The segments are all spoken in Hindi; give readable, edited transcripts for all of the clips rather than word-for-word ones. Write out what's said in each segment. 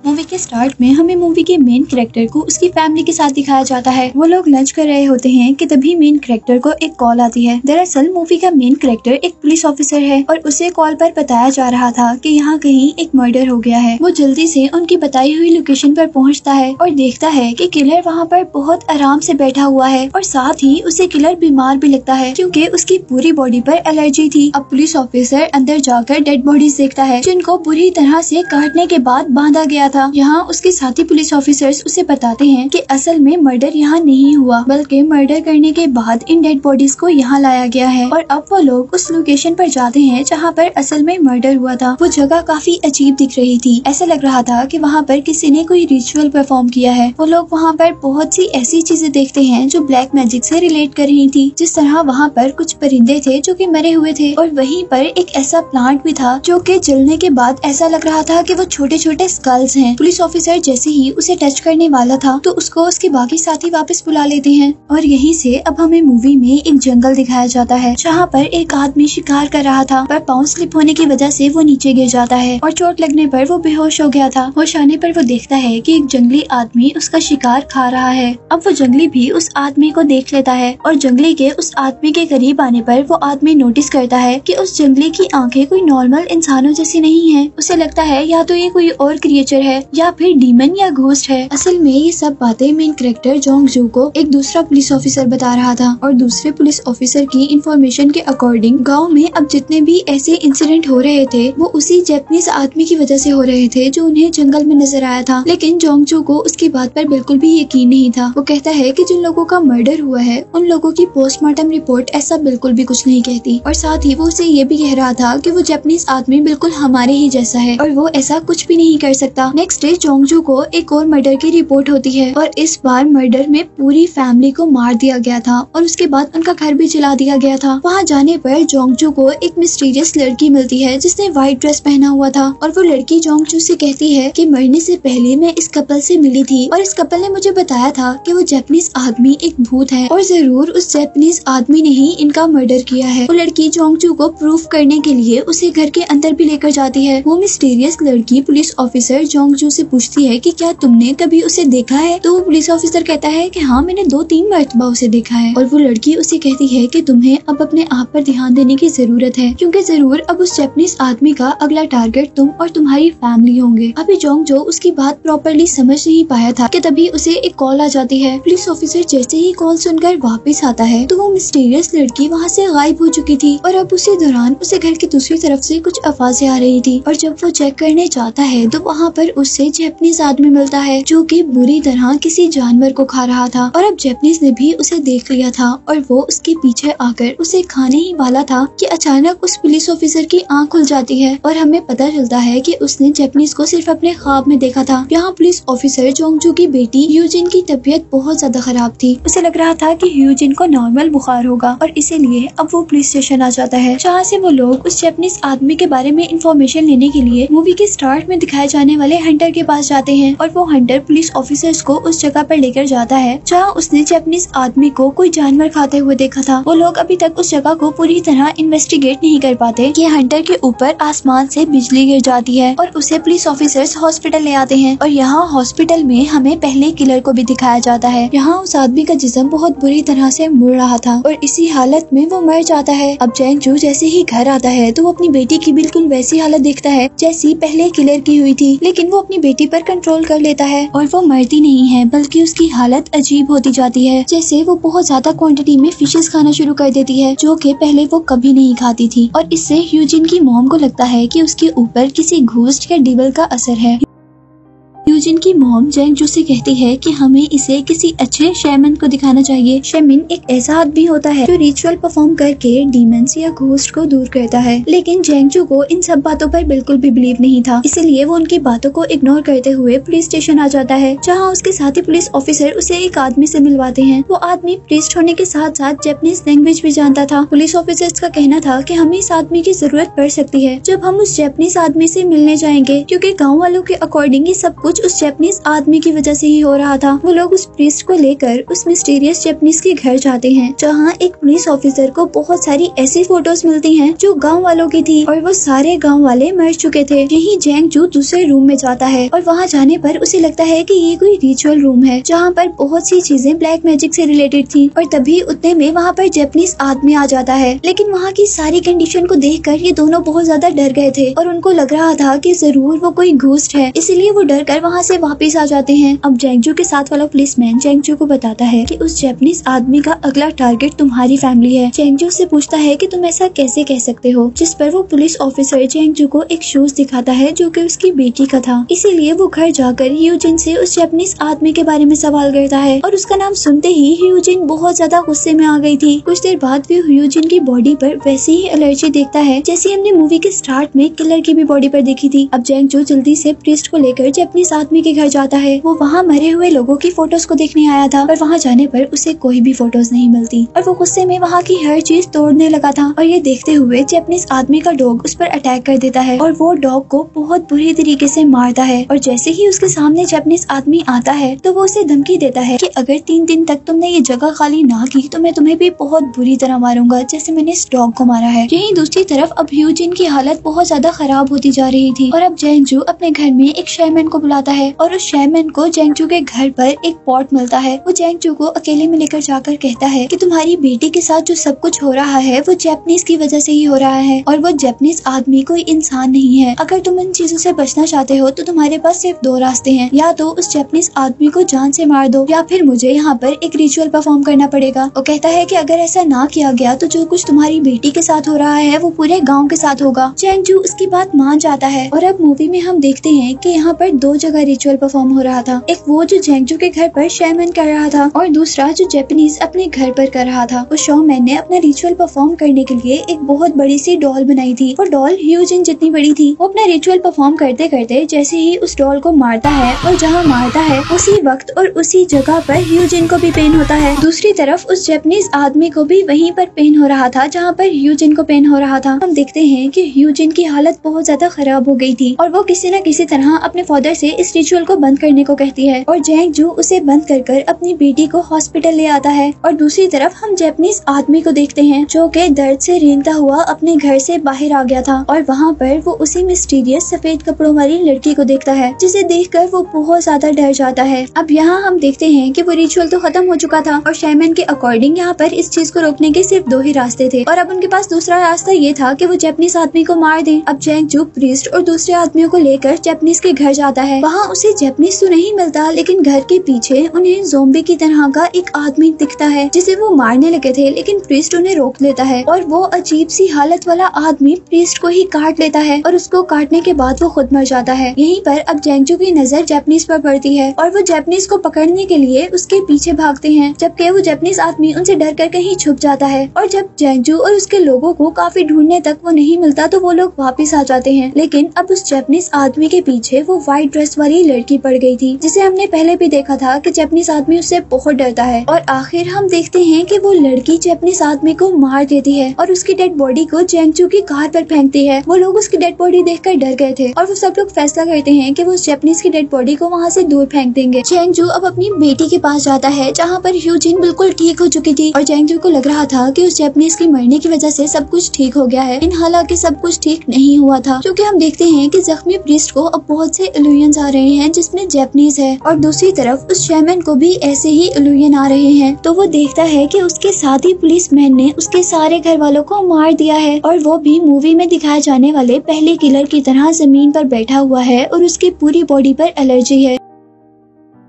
मूवी के स्टार्ट में हमें मूवी के मेन कैरेक्टर को उसकी फैमिली के साथ दिखाया जाता है। वो लोग लंच कर रहे होते हैं कि तभी मेन कैरेक्टर को एक कॉल आती है। दरअसल मूवी का मेन कैरेक्टर एक पुलिस ऑफिसर है और उसे कॉल पर बताया जा रहा था कि यहाँ कहीं एक मर्डर हो गया है। वो जल्दी से उनकी बताई हुई लोकेशन पर पहुँचता है और देखता है कि किलर वहाँ पर बहुत आराम से बैठा हुआ है और साथ ही उसे किलर बीमार भी लगता है क्योंकि उसकी पूरी बॉडी पर एलर्जी थी। अब पुलिस ऑफिसर अंदर जाकर डेड बॉडीज देखता है जिनको बुरी तरह से काटने के बाद बांधा गया था। यहाँ उसके साथी पुलिस ऑफिसर्स उसे बताते हैं कि असल में मर्डर यहाँ नहीं हुआ बल्कि मर्डर करने के बाद इन डेड बॉडीज को यहाँ लाया गया है। और अब वो लोग उस लोकेशन पर जाते हैं जहाँ पर असल में मर्डर हुआ था। वो जगह काफी अजीब दिख रही थी, ऐसा लग रहा था कि वहाँ पर किसी ने कोई रिचुअल परफॉर्म किया है। वो लोग वहाँ पर बहुत सी ऐसी चीजें देखते हैं जो ब्लैक मैजिक से रिलेट कर रही थी, जिस तरह वहाँ पर कुछ परिंदे थे जो कि मरे हुए थे और वहीं पर एक ऐसा प्लांट भी था जो कि जलने के बाद ऐसा लग रहा था कि वो छोटे छोटे स्कल्स हैं। पुलिस ऑफिसर जैसे ही उसे टच करने वाला था तो उसको उसके बाकी साथी वापस बुला लेते हैं। और यहीं से अब हमें मूवी में एक जंगल दिखाया जाता है जहाँ पर एक आदमी शिकार कर रहा था, पर पाँव स्लिप होने की वजह से वो नीचे गिर जाता है और चोट लगने पर वो बेहोश हो गया था। होश आने पर वो देखता है कि एक जंगली आदमी उसका शिकार खा रहा है। अब वो जंगली भी उस आदमी को देख लेता है और जंगली के उस आदमी के करीब आने पर वो आदमी नोटिस करता है कि उस जंगली की आंखें कोई नॉर्मल इंसानों जैसी नहीं है। उसे लगता है या तो ये कोई और क्रिएचर है या फिर डीमन या घोस्ट है। असल में ये सब बातें मेन कैरेक्टर जोंग जू को एक दूसरा पुलिस ऑफिसर बता रहा था और दूसरे पुलिस ऑफिसर की इंफॉर्मेशन के अकॉर्डिंग गांव में अब जितने भी ऐसे इंसिडेंट हो रहे थे वो उसी जापानीज आदमी की वजह से हो रहे थे जो उन्हें जंगल में नजर आया था। लेकिन जोंग जू को उसकी बात पर बिल्कुल भी यकीन नहीं था। वो कहता है कि जिन लोगों का मर्डर हुआ है उन लोगों की पोस्टमार्टम रिपोर्ट ऐसा बिल्कुल भी कुछ नहीं कहती और साथ ही वो उसे ये भी कह रहा था कि वो जापानीज आदमी बिल्कुल हमारे ही जैसा है और वो ऐसा कुछ भी नहीं कर सकता। नेक्स्ट डे जोंगजू को एक और मर्डर की रिपोर्ट होती है और इस बार मर्डर में पूरी फैमिली को मार दिया गया था और उसके बाद उनका घर भी जला दिया गया था। वहाँ जाने पर जोंगजू को एक मिस्टीरियस लड़की मिलती है जिसने व्हाइट ड्रेस पहना हुआ था और वो लड़की जोंगजू से कहती है कि मरने से पहले मैं इस कपल से मिली थी और इस कपल ने मुझे बताया था कि वो जापानीज आदमी एक भूत है और जरूर उस जापानीज आदमी ने ही इनका मर्डर किया है। वो लड़की जोंगजू को प्रूफ करने के लिए उसे घर के अंदर भी लेकर जाती है। वो मिस्टीरियस लड़की पुलिस ऑफिसर जोंगजू से पूछती है कि क्या तुमने कभी उसे देखा है? तो वो पुलिस ऑफिसर कहता है कि हाँ, मैंने 2-3 मरतबा उसे देखा है। और वो लड़की उसे कहती है कि तुम्हें अब अपने आप पर ध्यान देने की जरूरत है क्योंकि जरूर अब उस जापानीज आदमी का अगला टारगेट तुम और तुम्हारी फैमिली होंगे। अभी जोंगजू उसकी बात प्रॉपरली समझ नहीं पाया था कि तभी उसे एक कॉल आ जाती है। पुलिस ऑफिसर जैसे ही कॉल सुनकर वापस आता है तो वो मिस्टीरियस लड़की वहाँ से गायब हो चुकी थी और अब उसी दौरान उसे घर की दूसरी तरफ से कुछ आवाजें आ रही थी और जब वो चेक करने जाता है तो वहाँ पर उससे जापानीज आदमी मिलता है जो कि बुरी तरह किसी जानवर को खा रहा था और अब जापानीज ने भी उसे देख लिया था और वो उसके पीछे आकर उसे खाने ही वाला था कि अचानक उस पुलिस ऑफिसर की आंख खुल जाती है और हमें पता चलता है कि उसने जापानीज को सिर्फ अपने ख्वाब में देखा था। यहाँ पुलिस ऑफिसर जोंगजू की बेटी ह्यूजिन की तबीयत बहुत ज्यादा खराब थी। उसे लग रहा था कि ह्यूजिन को नॉर्मल बुखार होगा और इसीलिए अब वो पुलिस स्टेशन आ जाता है जहाँ से वो लोग उस जापानीज आदमी के बारे में इंफॉर्मेशन लेने के लिए मूवी के स्टार्ट में दिखाए जाने वाले हंटर के पास जाते हैं और वो हंटर पुलिस ऑफिसर्स को उस जगह पर लेकर जाता है जहाँ उसने जापानीज आदमी को कोई जानवर खाते हुए देखा था। वो लोग अभी तक उस जगह को पूरी तरह इन्वेस्टिगेट नहीं कर पाते कि हंटर के ऊपर आसमान से बिजली गिर जाती है और उसे पुलिस ऑफिसर्स हॉस्पिटल ले आते हैं और यहाँ हॉस्पिटल में हमें पहले किलर को भी दिखाया जाता है। यहाँ उस आदमी का जिस्म बहुत बुरी तरह से मुड़ रहा था और इसी हालत में वो मर जाता है। अब जोंगजू जैसे ही घर आता है तो वो अपनी बेटी की बिल्कुल वैसी हालत देखता है जैसी पहले किलर की हुई थी, लेकिन वो अपनी बेटी पर कंट्रोल कर लेता है और वो मरती नहीं है बल्कि उसकी हालत अजीब होती जाती है, जैसे वो बहुत ज्यादा क्वांटिटी में फिशेस खाना शुरू कर देती है जो कि पहले वो कभी नहीं खाती थी। और इससे ह्यूजिन की मॉम को लगता है कि उसके ऊपर किसी घोस्ट या डिविल का असर है। ह्यूजिन की मॉम जोंगजू से कहती है कि हमें इसे किसी अच्छे शैमन को दिखाना चाहिए। शैमन एक ऐसा आदमी होता है जो रिचुअल परफॉर्म करके डीमंस या घोस्ट को दूर करता है, लेकिन जोंगजू को इन सब बातों पर बिल्कुल भी बिलीव नहीं था, इसलिए वो उनकी बातों को इग्नोर करते हुए पुलिस स्टेशन आ जाता है जहाँ उसके साथी पुलिस ऑफिसर उसे एक आदमी से मिलवाते हैं। वो आदमी प्रीस्ट होने के साथ साथ जापानीज लैंग्वेज भी जानता था। पुलिस ऑफिसर्स का कहना था कि हमें इस आदमी की जरूरत पड़ सकती है जब हम उस जापानीज आदमी से मिलने जाएंगे क्योंकि गाँव वालों के अकॉर्डिंग ये सब कुछ उस उस जैपनीज आदमी की वजह से ही हो रहा था। वो लोग उस प्रीस्ट को लेकर उस मिस्टीरियस जैपनीज के घर जाते हैं, जहाँ एक पुलिस ऑफिसर को बहुत सारी ऐसी फोटोज मिलती हैं जो गांव वालों की थी और वो सारे गांव वाले मर चुके थे। यही जैंग जू दूसरे रूम में जाता है और वहाँ जाने पर उसे लगता है कि ये कोई रिचुअल रूम है जहाँ पर बहुत सी चीजें ब्लैक मैजिक से रिलेटेड थी। और तभी उतने में वहाँ पर जैपनीज आदमी आ जाता है, लेकिन वहाँ की सारी कंडीशन को देखकर ये दोनों बहुत ज्यादा डर गए थे और उनको लग रहा था कि जरूर वो कोई घोस्ट है, इसीलिए वो डर कर वहाँ से वापिस आ जाते हैं। अब जैंग जू के साथ वाला पुलिसमैन जैंग जू को बताता है कि उस जैपनीज आदमी का अगला टारगेट तुम्हारी फैमिली है। जैंग जू से पूछता है कि तुम ऐसा कैसे कह सकते हो, जिस पर वो पुलिस ऑफिसर जैंग जू को एक शूज दिखाता है जो कि उसकी बेटी का था। इसीलिए वो घर जाकर ह्यूजिन से उस जैपनीज आदमी के बारे में सवाल करता है और उसका नाम सुनते ही ह्यूजिन बहुत ज्यादा गुस्से में आ गई थी। कुछ देर बाद वो ह्यूजिन की बॉडी पर वैसी ही एलर्जी देखता है जैसे हमने मूवी के स्टार्ट में किलर की भी बॉडी पर देखी थी। अब जैंग जू जल्दी से प्रीस्ट को लेकर जैपनीज आदमी के घर जाता है। वो वहाँ मरे हुए लोगों की फोटोज को देखने आया था, पर वहाँ जाने पर उसे कोई भी फोटोज नहीं मिलती और वो गुस्से में वहाँ की हर चीज तोड़ने लगा था। और ये देखते हुए जैपनीज आदमी का डॉग उस पर अटैक कर देता है और वो डॉग को बहुत बुरी तरीके से मारता है। और जैसे ही उसके सामने जैपनीज आदमी आता है तो वो उसे धमकी देता है कि अगर 3 दिन तक तुमने ये जगह खाली ना की तो मैं तुम्हें भी बहुत बुरी तरह मारूंगा, जैसे मैंने इस डॉग को मारा है। यहीं दूसरी तरफ अब ह्यूजिन की हालत बहुत ज्यादा खराब होती जा रही थी और अब जैंग जू अपने घर में एक शैमन को बुलाता है और उस शैमन को जैंग जू के घर पर एक पॉट मिलता है। वो जैंग जू को अकेले में लेकर जाकर कहता है कि तुम्हारी बेटी के साथ जो सब कुछ हो रहा है वो जैपनीज की वजह से ही हो रहा है और वो जैपनीज आदमी कोई इंसान नहीं है। अगर तुम इन चीजों से बचना चाहते हो तो तुम्हारे पास सिर्फ 2 रास्ते हैं, या तो उस जैपनीज आदमी को जान से मार दो या फिर मुझे यहाँ पर एक रिचुअल परफॉर्म करना पड़ेगा। वो कहता है कि अगर ऐसा ना किया गया तो जो कुछ तुम्हारी बेटी के साथ हो रहा है वो पूरे गाँव के साथ होगा। जैंग जू उसकी बात मान जाता है और अब मूवी में हम देखते हैं कि यहाँ पर 2 जगह रिचुअल परफॉर्म हो रहा था। एक वो जो जैंग जू के घर पर शैमन कर रहा था और दूसरा जो जैपनीज अपने घर पर कर रहा था। उस शोमैन ने अपना रिचुअल परफॉर्म करने के लिए एक बहुत बड़ी सी डॉल बनाई थी। वो डॉल ह्यूजिन जितनी बड़ी थी। वो अपना रिचुअल परफॉर्म करते करते जैसे ही उस डॉल को मारता है और जहाँ मारता है उसी वक्त और उसी जगह पर ह्यूजिन को भी पेन होता है। दूसरी तरफ उस जैपनीज आदमी को भी वहीं पर पेन हो रहा था जहाँ पर ह्यूजिन को पेन हो रहा था। हम देखते हैं कि ह्यूजिन की हालत बहुत ज्यादा खराब हो गई थी और वो किसी न किसी तरह अपने फादर से इस रिचुअल को बंद करने को कहती है और जैंग जू उसे बंद कर अपनी बेटी को हॉस्पिटल ले आता है। और दूसरी तरफ हम जैपनीज आदमी को देखते हैं जो कि दर्द से रेंगता हुआ अपने घर से बाहर आ गया था और वहाँ पर वो उसी मिस्टीरियस सफेद कपड़ों वाली लड़की को देखता है, जिसे देखकर वो बहुत ज्यादा डर जाता है। अब यहाँ हम देखते हैं कि वो रिचुअल तो खत्म हो चुका था और शैमन के अकॉर्डिंग यहाँ पर इस चीज को रोकने के सिर्फ 2 ही रास्ते थे और अब उनके पास दूसरा रास्ता ये था कि वो जैपनीज आदमी को मार दे। अब जैंग जू प्रीस्ट और दूसरे आदमियों को लेकर जैपनीज के घर जाता है। वहाँ उसे जैपनीज तो नहीं मिलता, लेकिन घर के पीछे उन्हें ज़ोंबी की तरह का एक आदमी दिखता है जिसे वो मारने लगे थे, लेकिन प्रीस्ट उन्हें रोक लेता है और वो अजीब सी हालत वाला आदमी प्रीस्ट को ही काट लेता है और उसको काटने के बाद वो खुद मर जाता है। यहीं पर अब जैंग जू की नजर जैपनीज पर पड़ती है और वो जैपनीज को पकड़ने के लिए उसके पीछे भागते हैं, जबकि वो जैपनीज आदमी उनसे डर कर कहीं छुप जाता है। और जब जैंग जू और उसके लोगों को काफी ढूंढने तक वो नहीं मिलता तो वो लोग वापिस आ जाते हैं। लेकिन अब उस जैपनीज आदमी के पीछे वो व्हाइट ड्रेस वाली लड़की पड़ गई थी, जिसे हमने पहले भी देखा था कि जैपनीज आदमी उससे बहुत डरता है। और आखिर हम देखते हैं कि वो लड़की जैपनीज आदमी को मार देती है और उसकी डेड बॉडी को जैंग जू की कार पर फेंकती है। वो लोग उसकी डेड बॉडी देखकर डर गए थे और वो सब लोग फैसला करते हैं कि वो उस जैपनीज की डेड बॉडी को वहाँ से दूर फेंक देंगे। जैंग जू अब अपनी बेटी के पास जाता है जहाँ पर ह्यूजिन बिल्कुल ठीक हो चुकी थी और जैंग जू को लग रहा था कि उस जैपनीज की मरने की वजह से सब कुछ ठीक हो गया है। इन हालांकि सब कुछ ठीक नहीं हुआ था, क्योंकि हम देखते हैं कि जख्मी प्रीस्ट को अब बहुत से इल्यूजन्स आ रहे हैं जिसमें जैपनीज है और दूसरी तरफ उस शैमन को भी ऐसे ही इल्यूजन आ रहे हैं। तो वो देखता है कि उसके साथ ही पुलिसमैन ने उसके सारे घर वालों को मार दिया है और वो भी मूवी में दिखाए जाने वाले पहले किलर की तरह जमीन पर बैठा हुआ है और उसकी पूरी बॉडी पर एलर्जी है।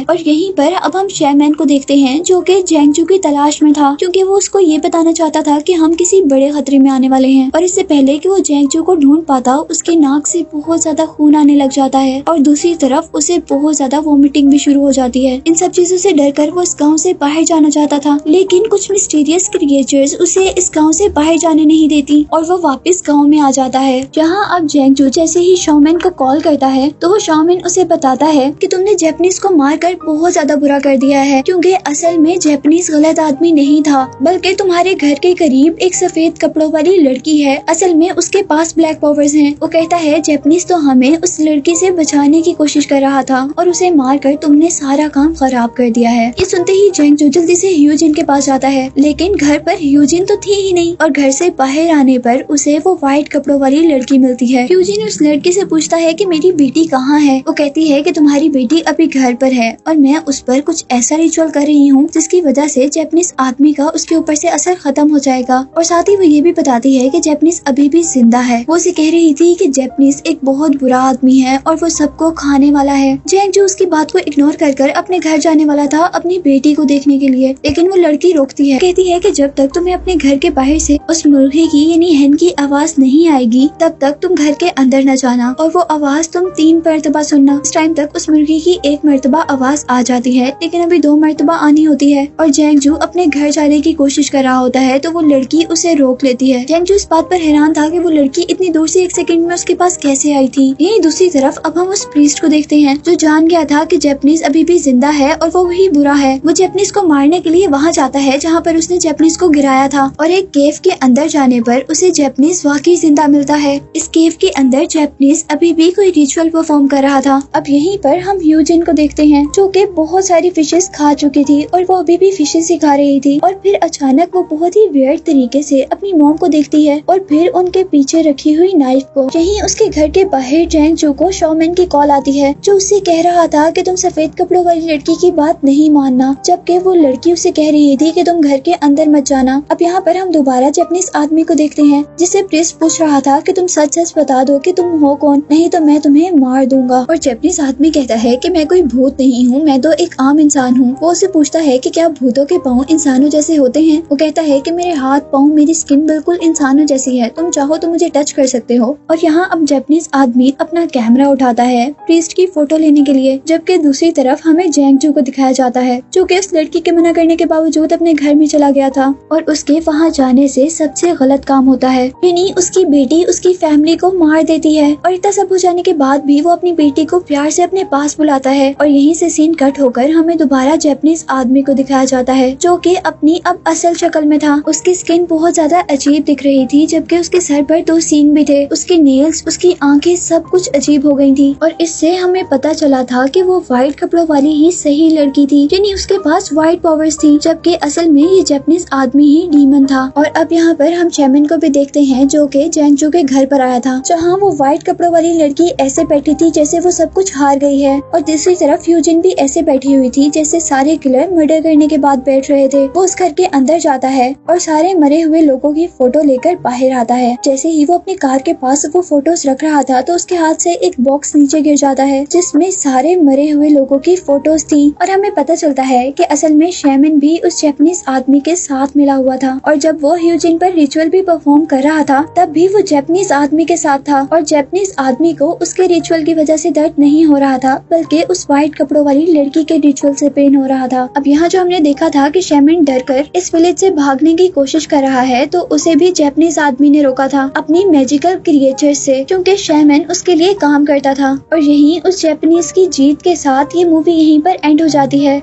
और यहीं पर अब हम शैमैन को देखते हैं जो कि जैंग जू की तलाश में था, क्योंकि वो उसको ये बताना चाहता था कि हम किसी बड़े खतरे में आने वाले हैं। और इससे पहले कि वो जैंग जू को ढूंढ पाता उसके नाक से बहुत ज्यादा खून आने लग जाता है और दूसरी तरफ उसे बहुत ज्यादा वॉमिटिंग भी शुरू हो जाती है। इन सब चीजों से डरकर वो इस गाँव से बाहर जाना चाहता था, लेकिन कुछ मिस्टीरियस क्रिएचर्स उसे इस गाँव से बाहर जाने नहीं देती और वो वापस गाँव में आ जाता है। जहाँ अब जैंग जू जैसे ही शॉमैन को कॉल करता है तो वो शॉमैन उसे बताता है कि तुमने जैपनीज को मार देखकर बहुत ज्यादा बुरा कर दिया है, क्योंकि असल में जैपनीज गलत आदमी नहीं था, बल्कि तुम्हारे घर के करीब एक सफेद कपड़ों वाली लड़की है। असल में उसके पास ब्लैक पावर्स हैं। वो कहता है जैपनीज तो हमें उस लड़की से बचाने की कोशिश कर रहा था और उसे मारकर तुमने सारा काम खराब कर दिया है। ये सुनते ही जैंग जो जल्दी से ह्यूजिन के पास जाता है, लेकिन घर पर ह्यूजिन तो थी ही नहीं और घर से बाहर आने पर उसे वो व्हाइट कपड़ों वाली लड़की मिलती है। ह्यूजिन उस लड़की से पूछता है कि मेरी बेटी कहाँ है। वो कहती है कि तुम्हारी बेटी अभी घर पर है और मैं उस पर कुछ ऐसा रिचुअल कर रही हूँ जिसकी वजह से जैपनीज आदमी का उसके ऊपर से असर खत्म हो जाएगा। और साथ ही वो ये भी बताती है कि जैपनीज अभी भी जिंदा है। वो उसे कह रही थी कि जैपनीज एक बहुत बुरा आदमी है और वो सबको खाने वाला है। जैंग जो उसकी बात को इग्नोर कर अपने घर जाने वाला था अपनी बेटी को देखने के लिए, लेकिन वो लड़की रोकती है। कहती है कि जब तक तुम्हें अपने घर के बाहर से उस मुर्गी की यानी hen की आवाज नहीं आएगी तब तक तुम घर के अंदर न जाना और वो आवाज तुम 3 मरतबा सुनना। इस टाइम तक उस मुर्गी की 1 मरतबा आवाज आ जाती है, लेकिन अभी 2 मरतबा आनी होती है। और जैंग जो अपने घर जाने की कोशिश कर रहा होता है तो वो लड़की उसे रोक लेती है। जैंग जो इस बात पर हैरान था कि वो लड़की इतनी दूर से 1 सेकंड में उसके पास कैसे आई थी। यही दूसरी तरफ अब हम उस प्रीस्ट को देखते हैं जो जान गया था कि जैपनीज अभी भी जिंदा है और वो वही बुरा है। वो जैपनीज को मारने के लिए वहाँ जाता है जहाँ पर उसने जैपनीज को गिराया था और एक केव के अंदर जाने पर उसे जैपनीज वाकई जिंदा मिलता है। इस केव के अंदर जैपनीज अभी भी कोई रिचुअल परफॉर्म कर रहा था। अब यहीं पर हम ह्यूजिन को देखते हैं जो कि बहुत सारी फिशेस खा चुकी थी और वो अभी भी फिशेस ही खा रही थी। और फिर अचानक वो बहुत ही वियर्ड तरीके से अपनी मॉम को देखती है और फिर उनके पीछे रखी हुई नाइफ को। यहीं उसके घर के बाहर जैंग जो को शॉमैन की कॉल आती है जो उससे कह रहा था कि तुम सफेद कपड़ों वाली लड़की की बात नहीं मानना, जबकि वो लड़की उसे कह रही थी कि तुम घर के अंदर मत जाना। अब यहाँ पर हम दोबारा जैपनीज आदमी को देखते हैं जिसे प्रीस्ट पूछ रहा था कि तुम सच सच बता दो कि तुम हो कौन, नहीं तो मैं तुम्हें मार दूंगा। और जैपनीज आदमी कहता है कि मैं कोई भूत नहीं हूँ, मैं तो एक आम इंसान हूँ। वो उसे पूछता है कि क्या भूतों के पाँव इंसानों जैसे होते हैं। वो कहता है कि मेरे हाथ पाँव मेरी स्किन बिल्कुल इंसानों जैसी है, तुम चाहो तो मुझे टच कर सकते हो। और यहाँ अब जैपनीज आदमी अपना कैमरा उठाता है प्रीस्ट की फोटो लेने के लिए, जबकि दूसरी तरफ हमें जैंग जो को दिखाया जाता है जो कि उस लड़की के मना करने के बावजूद अपने घर में चला गया था और उसके वहाँ जाने से सबसे गलत काम होता है, यानी उसकी बेटी उसकी फैमिली को मार देती है। और इतना सब हो जाने के बाद भी वो अपनी बेटी को प्यार से अपने पास बुलाता है। और यहीं से सीन कट होकर हमें दोबारा जैपनीज आदमी को दिखाया जाता है जो कि अपनी अब असल शक्ल में था। उसकी स्किन बहुत ज्यादा अजीब दिख रही थी, जबकि उसके सर पर 2 सींग भी थे। उसके नेल्स, उसकी आंखें सब कुछ अजीब हो गई थी। और इससे हमें पता चला था कि वो व्हाइट कपड़ों वाली ही सही लड़की थी, यानी उसके पास व्हाइट पावर्स थी, जबकि असल में ये जैपनीज आदमी ही डीमन था। और अब यहाँ पर हम चैमन को भी देखते हैं जो कि जैंग जो के घर पर आया था, जहाँ वो व्हाइट कपड़ों वाली लड़की ऐसे बैठी थी जैसे वो सब कुछ हार गई है। और दूसरी तरफ ह्यूजिन भी ऐसे बैठी हुई थी जैसे सारे किलर मर्डर करने के बाद बैठ रहे थे। वो उस घर के अंदर जाता है और सारे मरे हुए लोगों की फोटो लेकर बाहर आता है। जैसे ही वो अपनी कार के पास वो फोटोज रख रहा था तो उसके हाथ से एक बॉक्स नीचे गिर जाता है जिसमें सारे मरे हुए लोगों की फोटोज थी। और हमें पता चलता है कि असल में शैमन भी उस जैपनीज आदमी के साथ मिला हुआ था और जब वो ह्यूजिन पर रिचुअल भी परफॉर्म कर रहा था तब भी वो जैपनीज आदमी के साथ था। और जैपनीज आदमी को उसके रिचुअल की वजह से दर्द नहीं हो रहा था, बल्कि उस व्हाइट कपड़ों वाली लड़की के रिचुअल से पेन हो रहा था। अब यहाँ जो हमने देखा था कि शैमन डरकर इस विलेज से भागने की कोशिश कर रहा है, तो उसे भी जैपनीज आदमी ने रोका था अपनी मैजिकल क्रिएचर से, क्योंकि शैमन उसके लिए काम करता था। और यही उस जैपनीज की जीत के साथ ये मूवी यहीं पर एंड हो जाती है।